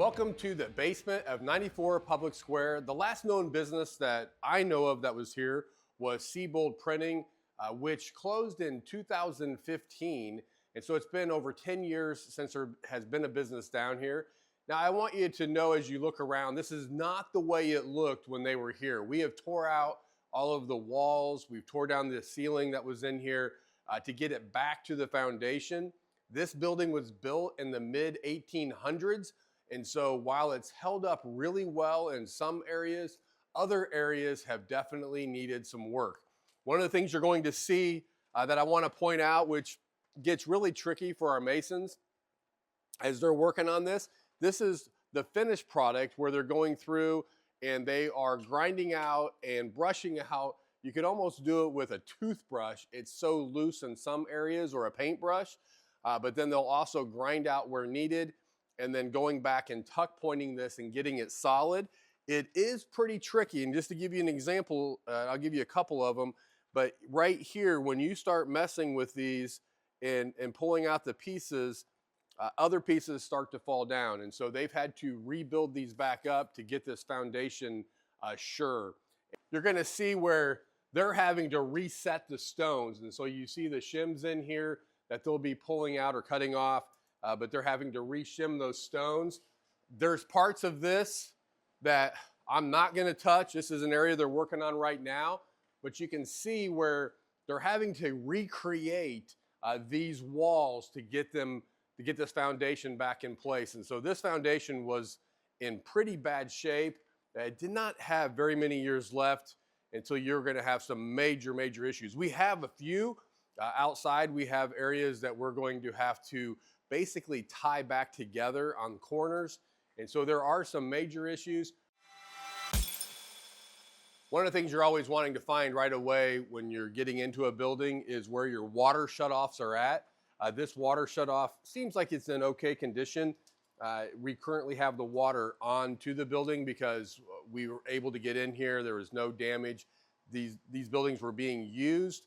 Welcome to the basement of 94 Public Square. The last known business that I know of that was here was Seabold Printing, which closed in 2015. And so it's been over 10 years since there has been a business down here. Now I want you to know as you look around, this is not the way it looked when they were here. We have tore out all of the walls. We've tore down the ceiling that was in here to get it back to the foundation. This building was built in the mid 1800s. And so while it's held up really well in some areas, other areas have definitely needed some work. One of the things you're going to see that I want to point out, which gets really tricky for our masons as they're working on this, this is the finished product where they're going through and they are grinding out and brushing out. You could almost do it with a toothbrush. It's so loose in some areas, or a paintbrush, but then they'll also grind out where needed, and then going back and tuck pointing this and getting it solid. It is pretty tricky. And just to give you an example, I'll give you a couple of them, but right here, when you start messing with these and pulling out the pieces, other pieces start to fall down. And so they've had to rebuild these back up to get this foundation sure. You're gonna see where they're having to reset the stones. And so you see the shims in here that they'll be pulling out or cutting off. But they're having to re-shim those stones. There's parts of this that I'm not gonna touch. This is an area they're working on right now, but you can see where they're having to recreate these walls to get this foundation back in place. And so this foundation was in pretty bad shape. It did not have very many years left until you're gonna have some major issues. We have a few outside. We have areas that we're going to have to basically tie back together on corners. And so there are some major issues. One of the things you're always wanting to find right away when you're getting into a building is where your water shutoffs are at. This water shutoff seems like it's in okay condition. We currently have the water onto the building because we were able to get in here. There was no damage. These buildings were being used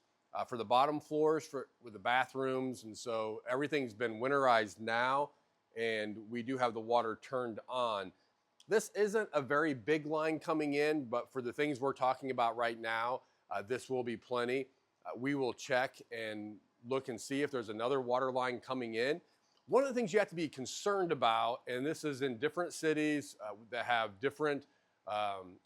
for the bottom floors with the bathrooms, and so everything's been winterized now, and we do have the water turned on. This isn't a very big line coming in, but for the things we're talking about right now, this will be plenty. We will check and look and see if there's another water line coming in. One of the things you have to be concerned about, and this is in different cities that have different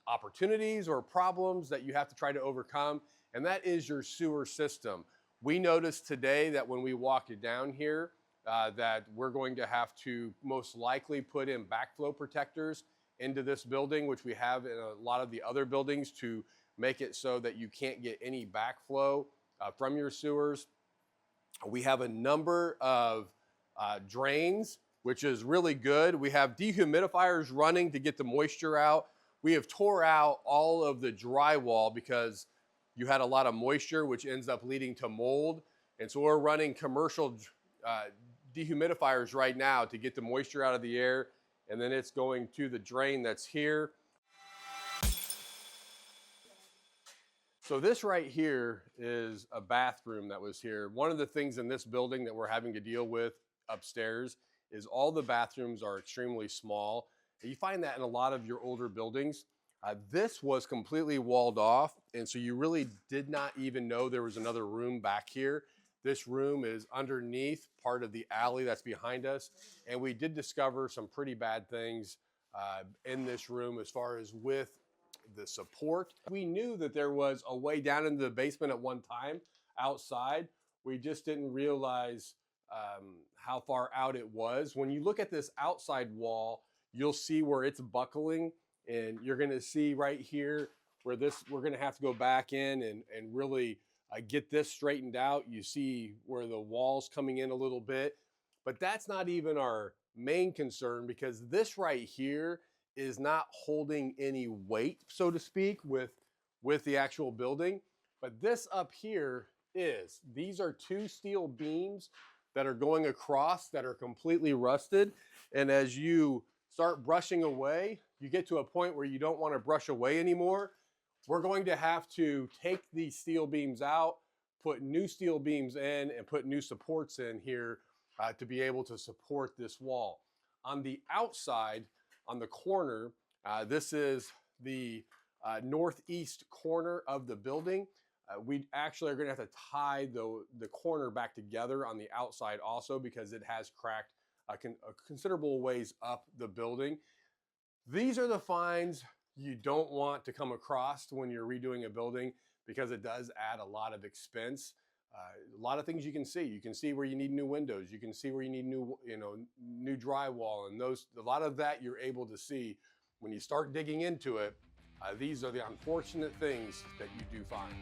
opportunities or problems that you have to try to overcome, and that is your sewer system. We noticed today that when we walked down here that we're going to have to most likely put in backflow protectors into this building, which we have in a lot of the other buildings, to make it so that you can't get any backflow from your sewers. We have a number of drains, which is really good. We have dehumidifiers running to get the moisture out. We have tore out all of the drywall because you had a lot of moisture, which ends up leading to mold. And so we're running commercial dehumidifiers right now to get the moisture out of the air, and then it's going to the drain that's here. So this right here is a bathroom that was here. One of the things in this building that we're having to deal with upstairs is all the bathrooms are extremely small. You find that in a lot of your older buildings. This was completely walled off, and so you really did not even know there was another room back here. This room is underneath part of the alley that's behind us, and we did discover some pretty bad things in this room as far as with the support. We knew that there was a way down into the basement at one time outside. We just didn't realize how far out it was. When you look at this outside wall, you'll see where it's buckling. And you're gonna see right here where we're gonna have to go back in and really get this straightened out. You see where the wall's coming in a little bit, but that's not even our main concern, because this right here is not holding any weight, so to speak, with the actual building. But this up here is. These are two steel beams that are going across that are completely rusted. And as you start brushing away, you get to a point where you don't want to brush away anymore. We're going to have to take these steel beams out, put new steel beams in, and put new supports in here to be able to support this wall. On the outside, on the corner. This is the northeast corner of the building. We actually are going to have to tie the corner back together on the outside also, because it has cracked a considerable ways up the building. These are the finds you don't want to come across when you're redoing a building, because it does add a lot of expense. A lot of things you can see. You can see where you need new windows. You can see where you need new drywall, and a lot of that you're able to see when you start digging into it. These are the unfortunate things that you do find.